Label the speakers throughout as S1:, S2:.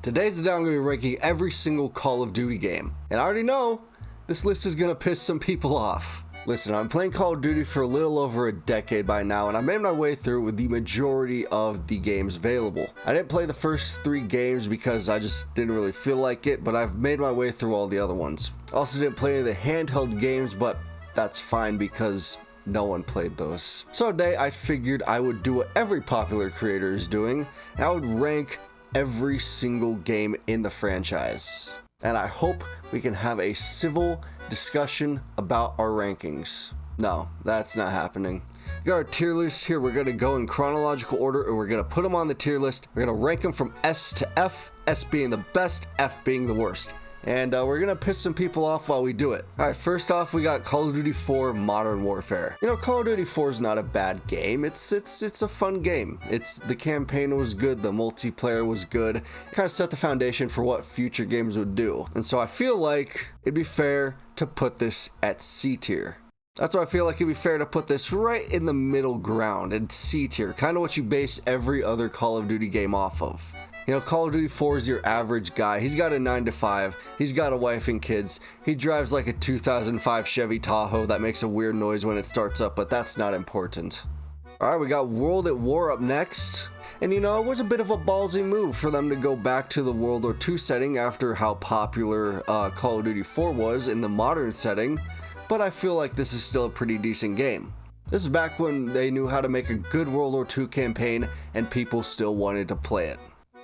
S1: Today's the day I'm going to be ranking every single Call of Duty game. And I already know this list is going to piss some people off. Listen, I'm playing Call of Duty for a little over a decade by now, and I made my way through with the majority of the games available. I didn't play the first 3 games because I just didn't really feel like it, but I've made my way through all the other ones. Also didn't play any of the handheld games, but that's fine because no one played those. So today I figured I would do what every popular creator is doing, and I would rank every single game in the franchise. And I hope we can have a civil discussion about our rankings. No, that's not happening. We got our tier list here. We're going to go in chronological order, and we're going to put them on the tier list. We're going to rank them from S to F, S being the best, F being the worst. And we're going to piss some people off while we do it. All right, first off, we got Call of Duty 4 Modern Warfare. You know, Call of Duty 4 is not a bad game. It's a fun game. The campaign was good. The multiplayer was good. It kind of set the foundation for what future games would do. And so I feel like it'd be fair to put this at C tier. That's why I feel like it'd be fair to put this right in the middle ground in C tier. Kind of what you base every other Call of Duty game off of. You know, Call of Duty 4 is your average guy. He's got a 9 to 5. He's got a wife and kids. He drives like a 2005 Chevy Tahoe that makes a weird noise when it starts up, but that's not important. All right, we got World at War up next. And you know, it was a bit of a ballsy move for them to go back to the World War II setting after how popular Call of Duty 4 was in the modern setting, but I feel like this is still a pretty decent game. This is back when they knew how to make a good World War II campaign and people still wanted to play it.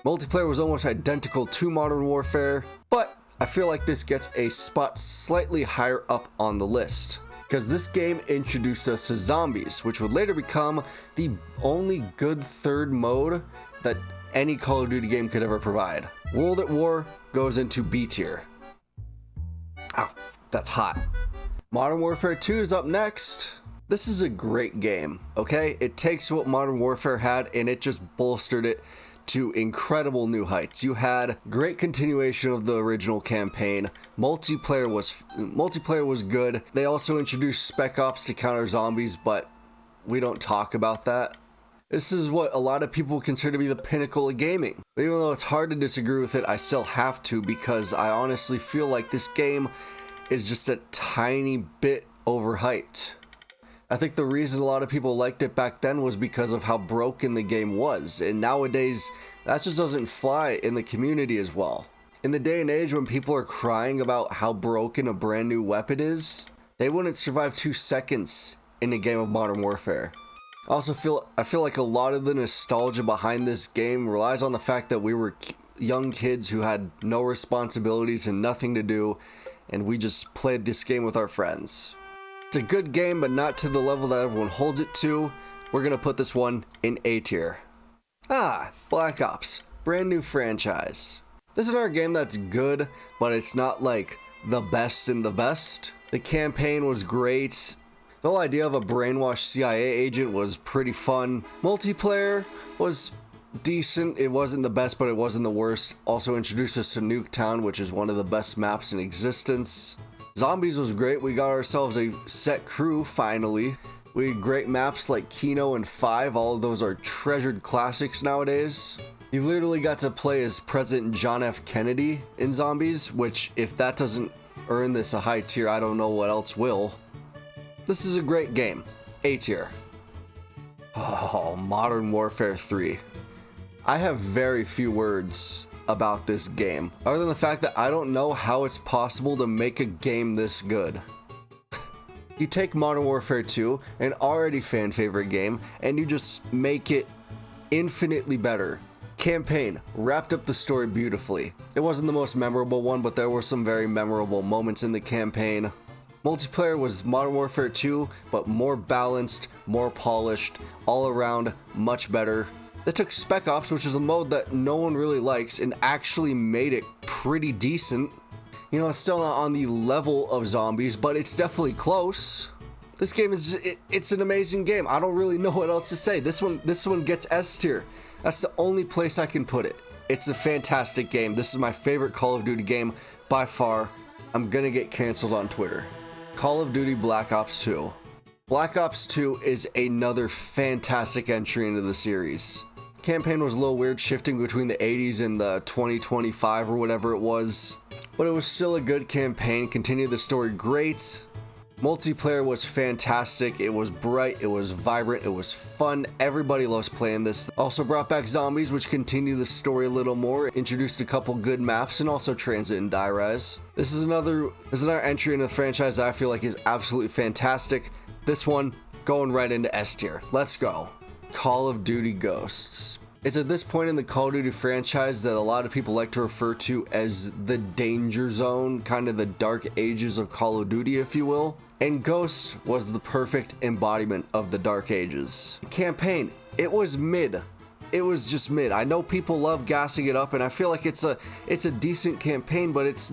S1: Multiplayer was almost identical to Modern Warfare, but I feel like this gets a spot slightly higher up on the list, because this game introduced us to zombies, which would later become the only good third mode that any Call of Duty game could ever provide. World at War goes into B tier. Ow, that's hot. Modern Warfare 2 is up next. This is a great game, okay? It takes what Modern Warfare had and it just bolstered it to incredible new heights. You had great continuation of the original campaign. Multiplayer was good. They also introduced Spec Ops to counter zombies, but we don't talk about that. This is what a lot of people consider to be the pinnacle of gaming. But even though it's hard to disagree with it, I still have to, because I honestly feel like this game is just a tiny bit overhyped. I think the reason a lot of people liked it back then was because of how broken the game was, and nowadays that just doesn't fly in the community as well. In the day and age when people are crying about how broken a brand new weapon is, they wouldn't survive 2 seconds in a game of Modern Warfare. I feel like a lot of the nostalgia behind this game relies on the fact that we were young kids who had no responsibilities and nothing to do, and we just played this game with our friends. It's a good game, but not to the level that everyone holds it to. We're gonna put this one in A tier. Black Ops, brand new franchise. This is another game that's good, but it's not like the best in the best. The campaign was great. The whole idea of a brainwashed CIA agent was pretty fun. Multiplayer was decent. It wasn't the best, but it wasn't the worst. Also introduced us to Nuketown, which is one of the best maps in existence. Zombies was great. We got ourselves a set crew finally. We had great maps like Kino and 5. All of those are treasured classics nowadays. You literally got to play as President John F. Kennedy in Zombies, which if that doesn't earn this a high tier, I don't know what else will. This is a great game. A tier. Oh, Modern Warfare 3. I have very few words about this game, other than the fact that I don't know how it's possible to make a game this good. You take Modern Warfare 2, an already fan favorite game, and you just make it infinitely better. Campaign wrapped up the story beautifully. It wasn't the most memorable one, but there were some very memorable moments in the campaign. Multiplayer was Modern Warfare 2, but more balanced, more polished, all around much better. They took Spec Ops, which is a mode that no one really likes, and actually made it pretty decent. You know, it's still not on the level of Zombies, but it's definitely close. This game it's an amazing game. I don't really know what else to say. This one gets S tier. That's the only place I can put it. It's a fantastic game. This is my favorite Call of Duty game by far. I'm gonna get canceled on Twitter. Call of Duty Black Ops 2. Black Ops 2 is another fantastic entry into the series. Campaign was a little weird, shifting between the 80s and the 2025 or whatever it was, but it was still a good campaign. Continued the story great. Multiplayer was fantastic. It was bright, it was vibrant, it was fun. Everybody loves playing this. Also brought back zombies, which continued the story a little more, introduced a couple good maps, and also transit and die res. This is another entry into the franchise I feel like is absolutely fantastic. This one going right into S tier. Let's go. Call of Duty Ghosts. It's at this point in the Call of Duty franchise that a lot of people like to refer to as the danger zone, kind of the dark ages of Call of Duty, if you will. And Ghosts was the perfect embodiment of the dark ages. Campaign, it was mid. It was just mid. I know people love gassing it up, and I feel like it's a decent campaign, but it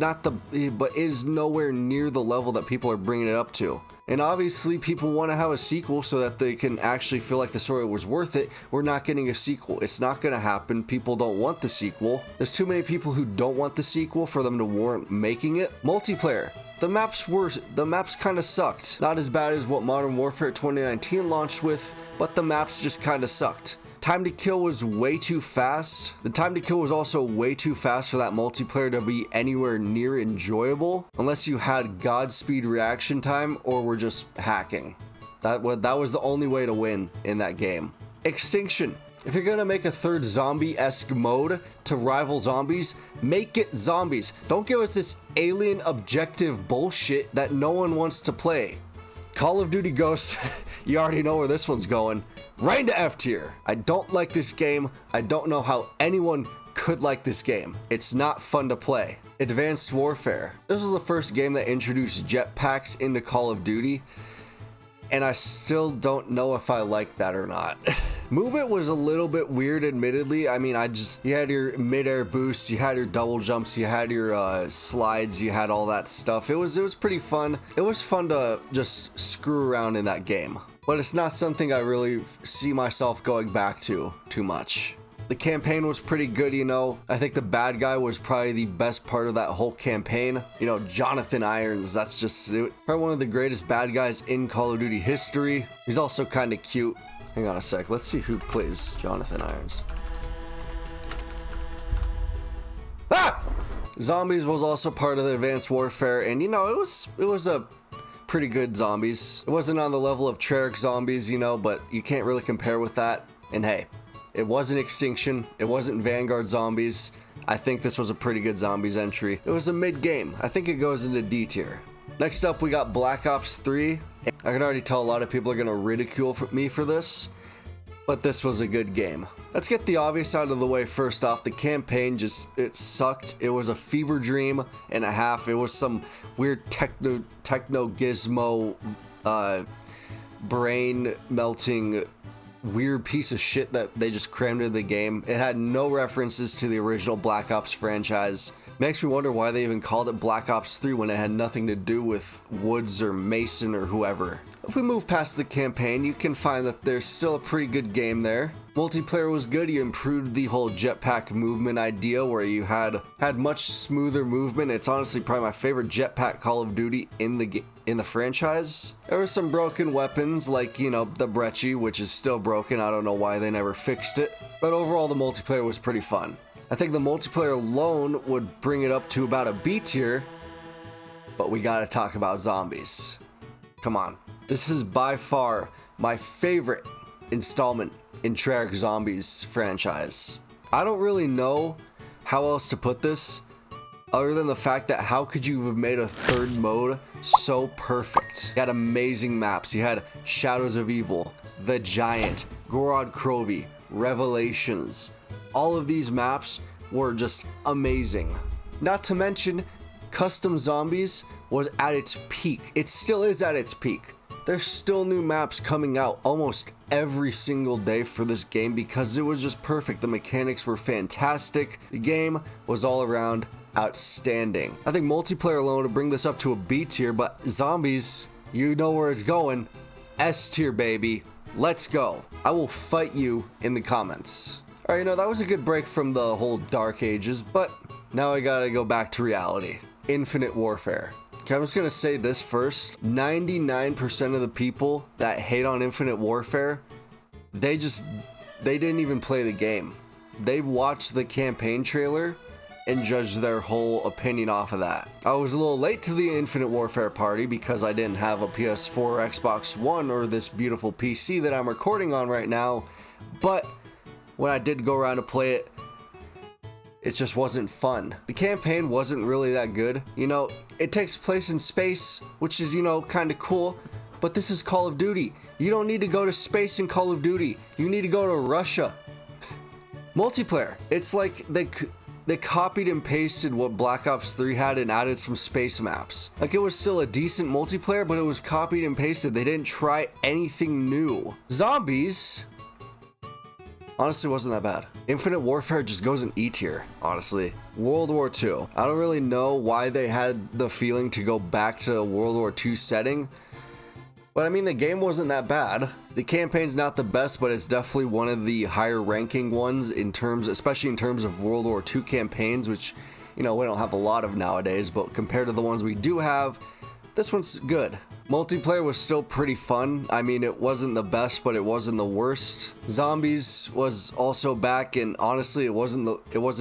S1: is nowhere near the level that people are bringing it up to. And obviously people want to have a sequel so that they can actually feel like the story was worth it. We're not getting a sequel. It's not going to happen. People don't want the sequel. There's too many people who don't want the sequel for them to warrant making it. Multiplayer. The maps kind of sucked. Not as bad as what Modern Warfare 2019 launched with, but the maps just kind of sucked. Time to kill was way too fast. The time to kill was also way too fast for that multiplayer to be anywhere near enjoyable, unless you had Godspeed reaction time or were just hacking. That was the only way to win in that game. Extinction. If you're gonna make a third zombie-esque mode to rival zombies, make it zombies. Don't give us this alien objective bullshit that no one wants to play. Call of Duty Ghosts, you already know where this one's going. Right into F tier. I don't like this game. I don't know how anyone could like this game. It's not fun to play. Advanced Warfare. This was the first game that introduced jetpacks into Call of Duty, and I still don't know if I like that or not. Movement was a little bit weird, admittedly. I mean, you had your mid-air boosts, you had your double jumps, you had your slides, you had all that stuff. It was pretty fun. It was fun to just screw around in that game, but it's not something I really see myself going back to too much. The campaign was pretty good, you know. I think the bad guy was probably the best part of that whole campaign. You know, Jonathan Irons, that's just probably one of the greatest bad guys in Call of Duty history. He's also kind of cute. Hang on a sec, let's see who plays Jonathan Irons. Ah! Zombies was also part of the Advanced Warfare, and you know, it was a pretty good zombies. It wasn't on the level of Treyarch zombies, you know, but you can't really compare with that. And hey, it wasn't Extinction, it wasn't Vanguard zombies. I think this was a pretty good zombies entry. It was a mid-game. I think it goes into D tier. Next up, we got Black Ops 3. I can already tell a lot of people are gonna ridicule me for this, but this was a good game. Let's get the obvious out of the way first off. The campaign it sucked. It was a fever dream and a half. It was some weird techno gizmo, brain melting weird piece of shit that they just crammed into the game. It had no references to the original Black Ops franchise. Makes me wonder why they even called it Black Ops 3 when it had nothing to do with Woods or Mason or whoever. If we move past the campaign, you can find that there's still a pretty good game there. Multiplayer was good. You improved the whole jetpack movement idea where you had much smoother movement. It's honestly probably my favorite jetpack Call of Duty in the franchise. There were some broken weapons like, you know, the Brecci, which is still broken. I don't know why they never fixed it. But overall, the multiplayer was pretty fun. I think the multiplayer alone would bring it up to about a B tier, but we gotta talk about zombies. Come on. This is by far my favorite installment in Treyarch Zombies franchise. I don't really know how else to put this other than the fact that how could you have made a third mode so perfect? You had amazing maps. You had Shadows of Evil, The Giant, Gorod Krovi, Revelations. All of these maps were just amazing. Not to mention, Custom Zombies was at its peak. It still is at its peak. There's still new maps coming out almost every single day for this game because it was just perfect. The mechanics were fantastic. The game was all around outstanding. I think multiplayer alone would bring this up to a B tier, but zombies, you know where it's going. S tier, baby. Let's go. I will fight you in the comments. Alright, you know, that was a good break from the whole Dark Ages, but now I gotta go back to reality. Infinite Warfare. Okay, I'm just gonna say this first. 99% of the people that hate on Infinite Warfare, they they didn't even play the game. They watched the campaign trailer and judged their whole opinion off of that. I was a little late to the Infinite Warfare party because I didn't have a PS4 or Xbox One or this beautiful PC that I'm recording on right now, but when I did go around to play it, it just wasn't fun. The campaign wasn't really that good. You know, it takes place in space, which is, you know, kind of cool, but this is Call of Duty. You don't need to go to space in Call of Duty. You need to go to Russia. Multiplayer. It's like they copied and pasted what Black Ops 3 had and added some space maps. Like, it was still a decent multiplayer, but it was copied and pasted. They didn't try anything new. Zombies honestly wasn't that bad. Infinite Warfare just goes in E tier, honestly. World War II. I don't really know why they had the feeling to go back to a World War II setting, but I mean, the game wasn't that bad. The campaign's not the best, but it's definitely one of the higher ranking ones in terms, especially in terms of World War II campaigns, which, you know, we don't have a lot of nowadays, but compared to the ones we do have, this one's good. Multiplayer was still pretty fun. I mean, it wasn't the best, but it wasn't the worst. Zombies was also back, and honestly, it wasn't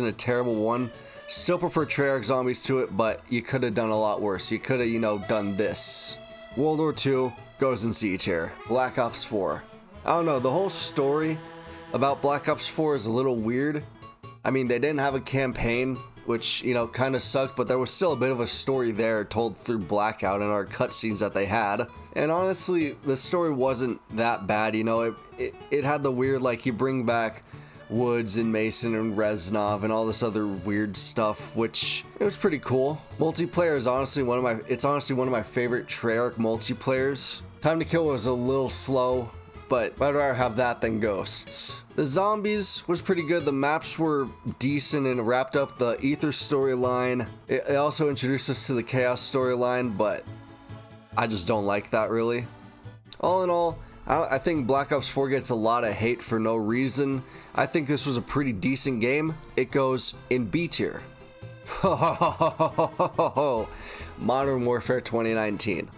S1: a terrible one. Still prefer Treyarch Zombies to it, but you could have done a lot worse. You could have, you know, done this. World War II goes in C tier. Black Ops 4. I don't know, the whole story about Black Ops 4 is a little weird. I mean, they didn't have a campaign, which, you know, kind of sucked, but there was still a bit of a story there told through Blackout and our cutscenes that they had. And honestly, the story wasn't that bad, you know, it had the weird, like, you bring back Woods and Mason and Reznov and all this other weird stuff, which it was pretty cool. Multiplayer is honestly one of my favorite Treyarch multiplayers. Time to Kill was a little slow, but I'd rather have that than Ghosts. The Zombies was pretty good. The maps were decent and wrapped up the Ether storyline. It also introduced us to the Chaos storyline, but I just don't like that really. All in all, I think Black Ops 4 gets a lot of hate for no reason. I think this was a pretty decent game. It goes in B tier. Modern Warfare 2019.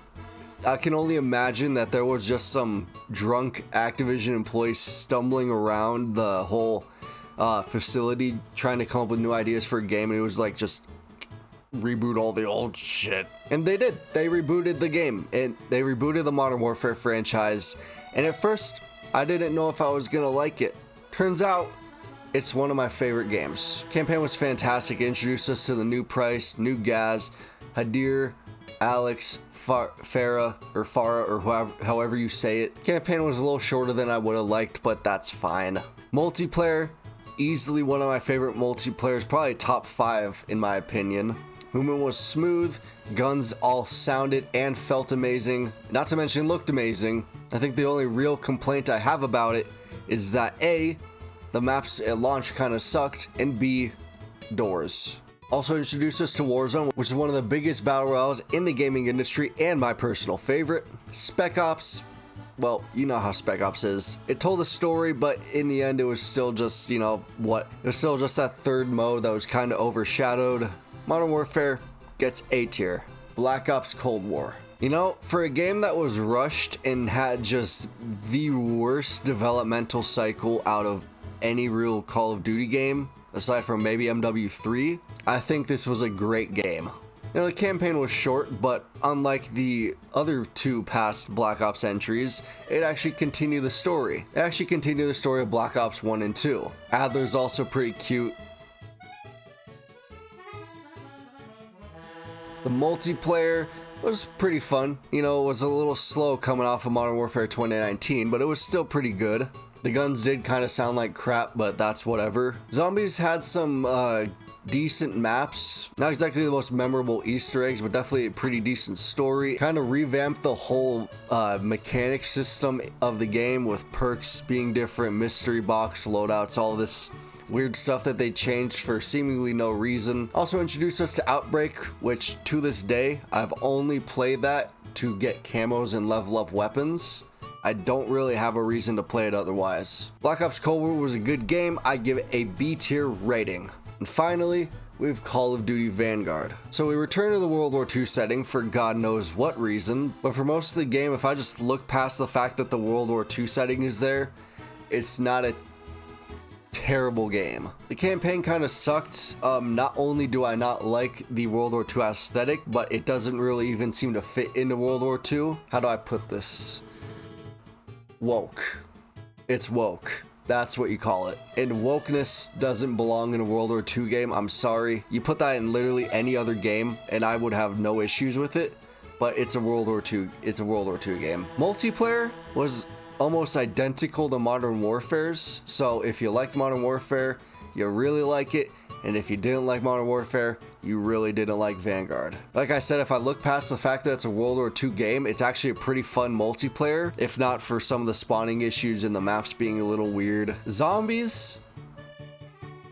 S1: I can only imagine that there was just some drunk Activision employees stumbling around the whole facility trying to come up with new ideas for a game, and it was like, just reboot all the old shit. And they did. They rebooted the game, and they rebooted the Modern Warfare franchise, and at first I didn't know if I was gonna like it. Turns out it's one of my favorite games. Campaign was fantastic. It introduced us to the new Price, new Gaz, Hadir, Alex, Farah or however you say it. Campaign was a little shorter than I would have liked, but that's fine. Multiplayer, easily one of my favorite multiplayers, probably top 5 in my opinion. Movement was smooth, guns all sounded and felt amazing, not to mention looked amazing. I think the only real complaint I have about it is that A, the maps at launch kind of sucked, and B, doors. Also introduced us to Warzone, which is one of the biggest battle royales in the gaming industry and my personal favorite. Spec Ops, well, you know how Spec Ops is. It told a story, but in the end it was still just, you know, it was still just that third mode that was kind of overshadowed. Modern Warfare gets A tier. Black Ops Cold War. You know, for a game that was rushed and had just the worst developmental cycle out of any real Call of Duty game, aside from maybe MW3, I think this was a great game. You know, the campaign was short, but unlike the other 2 past Black Ops entries, it actually continued the story. It actually continued the story of Black Ops 1 and 2. Adler's also pretty cute. The multiplayer was pretty fun. You know, it was a little slow coming off of Modern Warfare 2019, but it was still pretty good. The guns did kind of sound like crap, but that's whatever. Zombies had some decent maps. Not exactly the most memorable Easter eggs, but definitely a pretty decent story. Kind of revamped the whole mechanic system of the game with perks being different, mystery box loadouts, all this weird stuff that they changed for seemingly no reason. Also introduced us to Outbreak, which to this day, I've only played that to get camos and level up weapons. I don't really have a reason to play it otherwise. Black Ops Cold War was a good game. I give it a B tier rating. And finally, we have Call of Duty Vanguard. So we return to the World War II setting for God knows what reason, but for most of the game, if I just look past the fact that the World War II setting is there, it's not a terrible game. The campaign kind of sucked. Not only do I not like the World War II aesthetic, but it doesn't really even seem to fit into World War II. How do I put this? Woke. It's woke. That's what you call it. And wokeness doesn't belong in a World War II game. I'm sorry. You put that in literally any other game and I would have no issues with it, but it's a World War II. It's a World War II game. Multiplayer was almost identical to Modern Warfare's. So if you liked Modern Warfare, you really like it. And if you didn't like Modern Warfare, you really didn't like Vanguard. Like I said, if I look past the fact that it's a World War II game, it's actually a pretty fun multiplayer, if not for some of the spawning issues and the maps being a little weird. Zombies,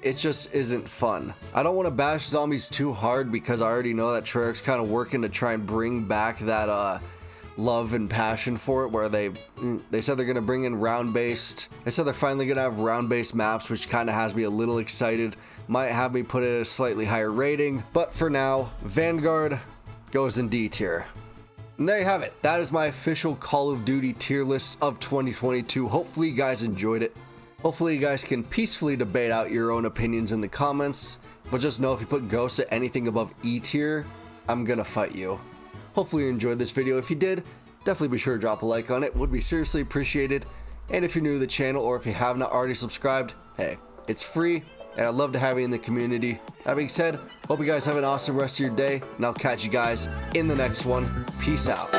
S1: it just isn't fun. I don't want to bash zombies too hard because I already know that Treyarch's kind of working to try and bring back that love and passion for it, where they said they're going to bring in round-based. They said they're finally going to have round-based maps, which kind of has me a little excited. Might have me put it at a slightly higher rating, but for now, Vanguard goes in D tier. And there you have it. That is my official Call of Duty tier list of 2022. Hopefully you guys enjoyed it. Hopefully you guys can peacefully debate out your own opinions in the comments, but just know if you put Ghost at anything above E tier, I'm gonna fight you. Hopefully you enjoyed this video. If you did, definitely be sure to drop a like on it. Would be seriously appreciated. And if you're new to the channel or if you have not already subscribed, hey, it's free and I'd love to have you in the community. That being said, hope you guys have an awesome rest of your day and I'll catch you guys in the next one. Peace out.